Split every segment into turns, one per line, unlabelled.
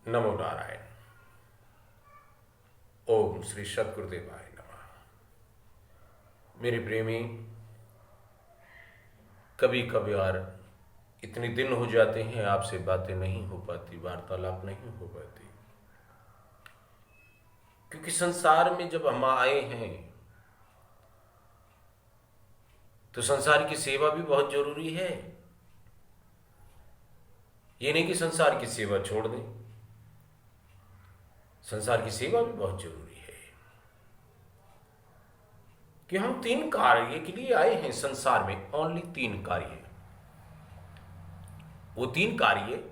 नमो नारायण। ओम श्री सद्गुरुदेवाय नमः। मेरे प्रेमी, कभी कभार इतने दिन हो जाते हैं आपसे बातें नहीं हो पाती, वार्तालाप नहीं हो पाती, क्योंकि संसार में जब हम आए हैं तो संसार की सेवा भी बहुत जरूरी है। ये नहीं कि संसार की सेवा छोड़ दें, संसार की सेवा भी बहुत जरूरी है। कि हम 3 कार्य के लिए आए हैं संसार में, ओनली 3 कार्य। वो 3 कार्य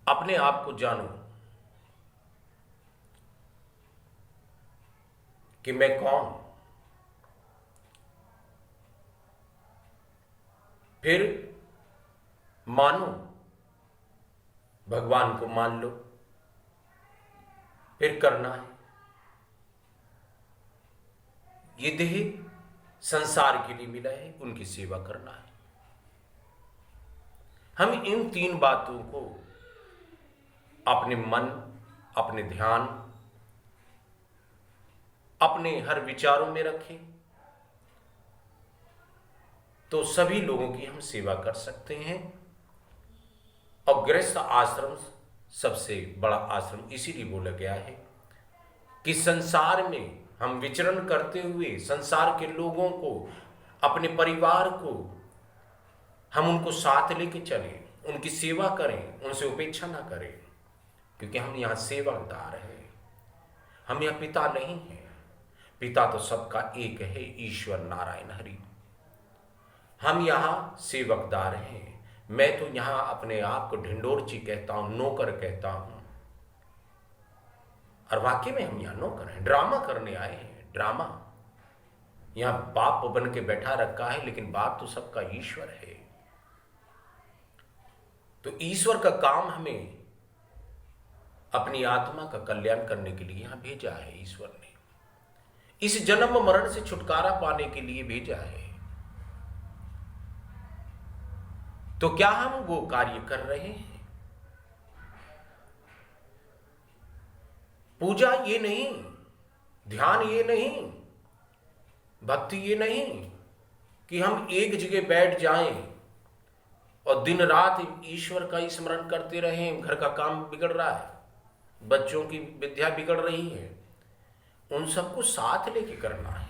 अपने आप को जानो कि मैं कौन, फिर मानो, भगवान को मान लो, फिर करना है। ये देह संसार के लिए मिला है, उनकी सेवा करना है। हम इन 3 बातों को अपने मन, अपने ध्यान, अपने हर विचारों में रखें तो सभी लोगों की हम सेवा कर सकते हैं। और गृहस्थ आश्रम सबसे बड़ा आश्रम इसीलिए बोला गया है कि संसार में हम विचरण करते हुए संसार के लोगों को, अपने परिवार को, हम उनको साथ लेके चलें, उनकी सेवा करें, उनसे उपेक्षा ना करें, क्योंकि हम यहाँ सेवादार हैं। हम यहाँ पिता नहीं हैं। पिता तो सबका एक है, ईश्वर नारायण हरि। हम यहाँ सेवकदार हैं। मैं तो यहाँ अपने आप को ढिंडोरची कहता हूं, नौकर कहता हूं, और वाकई में हम यहाँ नौकर हैं। ड्रामा करने आए हैं, ड्रामा। यहाँ बाप बन के बैठा रखा है, लेकिन बाप तो सबका ईश्वर है। तो ईश्वर का काम हमें अपनी आत्मा का कल्याण करने के लिए यहां भेजा है। ईश्वर ने इस जन्म मरण से छुटकारा पाने के लिए भेजा है। तो क्या हम वो कार्य कर रहे हैं? पूजा ये नहीं, ध्यान ये नहीं, भक्ति ये नहीं कि हम एक जगह बैठ जाएं और दिन रात ईश्वर का ही स्मरण करते रहें। घर का काम बिगड़ रहा है, बच्चों की विद्या बिगड़ रही है, उन सबको साथ लेके करना है।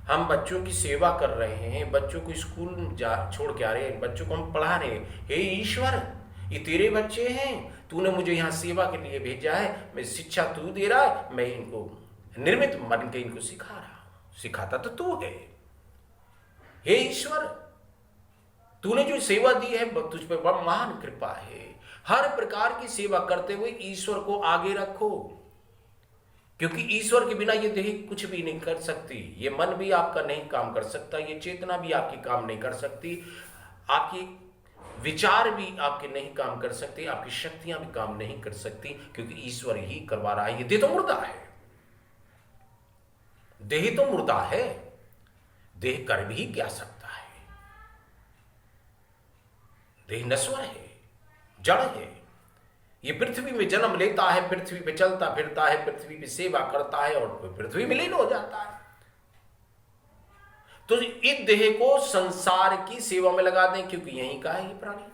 हम बच्चों की सेवा कर रहे हैं, बच्चों को स्कूल छोड़ के आ रहे हैं, बच्चों को हम पढ़ा रहे हैं। हे ईश्वर, ये तेरे बच्चे हैं, तूने मुझे यहाँ सेवा के लिए भेजा है, मैं शिक्षा तू दे रहा है, मैं इनको निर्मित बन के इनको सिखा रहा हूं। सिखाता तो तू है। हे ईश्वर, तूने जो सेवा दी है तुझ पर बड़ा महान कृपा है। हर प्रकार की सेवा करते हुए ईश्वर को आगे रखो, क्योंकि ईश्वर के बिना ये देह कुछ भी नहीं कर सकती। ये मन भी आपका नहीं काम कर सकता, ये चेतना भी आपकी काम नहीं कर सकती, आपकी विचार भी आपके नहीं काम कर सकते, आपकी शक्तियां भी काम नहीं कर सकती, क्योंकि ईश्वर ही करवा रहा है। ये देह तो मुर्दा है, देह तो मुर्दा है, देह कर भी क्या सकता है? देह नश्वर है, जड़ है। ये पृथ्वी में जन्म लेता है, पृथ्वी पे चलता फिरता है, पृथ्वी पे सेवा करता है और पृथ्वी में लीन हो जाता है। तो इस देह को संसार की सेवा में लगा दें, क्योंकि यहीं का है ये प्राणी।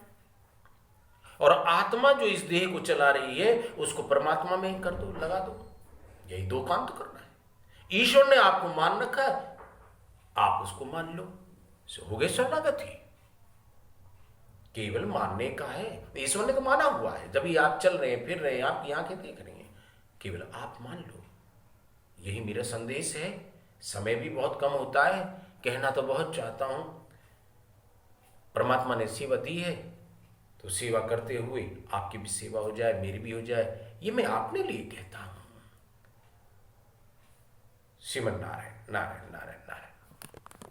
और आत्मा जो इस देह को चला रही है, उसको परमात्मा में ही कर दो, लगा दो। यही 2 काम तो करना है। ईश्वर ने आपको मान रखा है, आप उसको मान लो, हो गए शरणागति। केवल मानने का है। ईश्वर ने तो माना हुआ है, जब भी आप चल रहे हैं, फिर रहे हैं, आपकी आंखें देख रही हैं, केवल आप मान लो। यही मेरा संदेश है। समय भी बहुत कम होता है, कहना तो बहुत चाहता हूं। परमात्मा ने सेवा दी है, तो सेवा करते हुए आपकी भी सेवा हो जाए, मेरी भी हो जाए, ये मैं अपने लिए कहता हूं। श्रीमन नारायण नारायण नारायण नारायण।